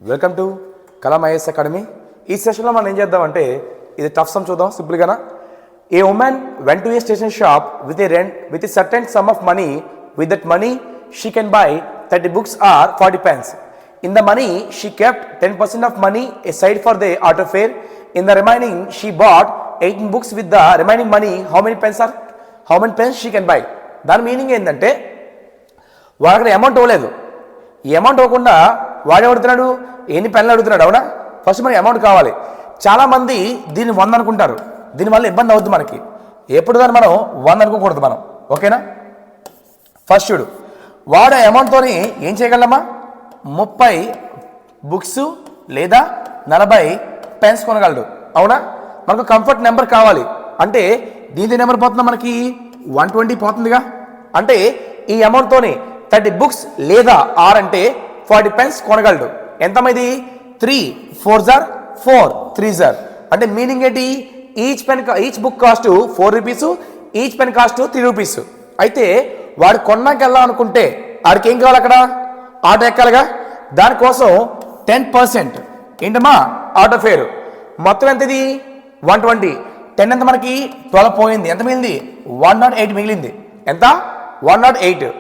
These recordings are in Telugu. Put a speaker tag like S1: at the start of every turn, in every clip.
S1: Welcome to Kalam IAS academy. ఈ సెషన్లో మనం ఏం చేద్దామంటే ఇది టఫ్ సమ్ చూద్దాం సింపుల్గానా. A women went to a station shop with a certain sum of money. With that money she can buy 30 books or 40 pence. In the money she kept 10% of money aside for the auto fare. In the remaining she bought 18 books with the remaining money. How many pence she can buy? దాని మీనింగ్ ఏంటంటే వాడు అక్కడ అమౌంట్ ఇవ్వలేదు. ఈ అమౌంట్ ఇవ్వకుండా వాడు అడుగుతున్నాడు ఎన్ని పెన్నులు అడుగుతున్నాడు. అవునా, ఫస్ట్ మనకి అమౌంట్ కావాలి. చాలామంది దీన్ని 100 అనుకుంటారు. దీనివల్ల ఇబ్బంది అవుతుంది మనకి. ఎప్పుడు దాన్ని మనం 100 అనుకోకూడదు మనం. ఓకేనా, ఫస్ట్ చూడు, వాడు అమౌంట్తో ఏం చేయగలమా 30 బుక్స్ లేదా 40 పెన్స్ కొనగలడు. అవునా, మనకు కంఫర్ట్ నెంబర్ కావాలి అంటే దీని నెంబర్ పోతుందా మనకి 120 పోతుందిగా. అంటే ఈ అమౌంట్తోని 30 బుక్స్ లేదా ఆర్ అంటే 40 పెన్స్ కొనగలడు. ఎంతమైంది 3 4s are 4 3s are. అంటే మీనింగ్ ఏంటి, each book cost 4 rupees, each pen cost 3 rupees. అయితే వాడు కొన్నాక వెళ్ళాం అనుకుంటే వాడికి ఏం కావాలి, అక్కడ ఆటో ఎక్కాలిగా. దానికోసం 10% ఏంటమ్మా ఆటో ఫేర్. మొత్తం ఎంత ఇది 120. 10 ఎంత మనకి 12 పోయింది. ఎంత మిగిలింది 108 మిగిలింది. ఎంత 108.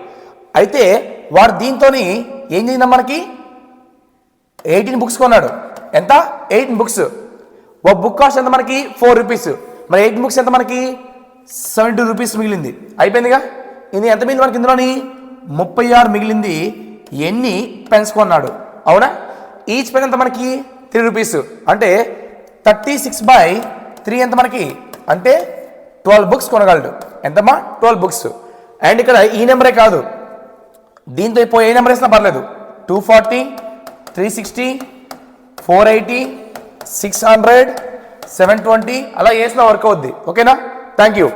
S1: అయితే వాడు దీంతో ఏం చేద్దాం మనకి 18 బుక్స్ కొన్నాడు. ఎంత 18 బుక్స్. ఒక బుక్ కాస్ట్ ఎంత మనకి 4 రూపీస్. మరి 18 బుక్స్ ఎంత మనకి 72 రూపీస్ మిగిలింది. అయిపోయిందిగా. ఇది ఎంత మిగిలింది మనకి, ఇందులోని 36 మిగిలింది. ఎన్ని పెన్స్ కొన్నాడు. అవునా, ఈచ్ పెన్ ఎంత మనకి 3 రూపీస్. అంటే 36/3 ఎంత మనకి అంటే 12 బుక్స్ కొనగలడు. ఎంతమ్మా 12 బుక్స్. అండ్ ఇక్కడ ఈ నెంబరే కాదు, దీంతో ఇప్పుడు ఏ నెంబర్ వేసినా పర్లేదు. 240 360 480 600 720 అలా వేసినా వర్క్ అవుద్ది. ఓకేనా, థ్యాంక్ యూ.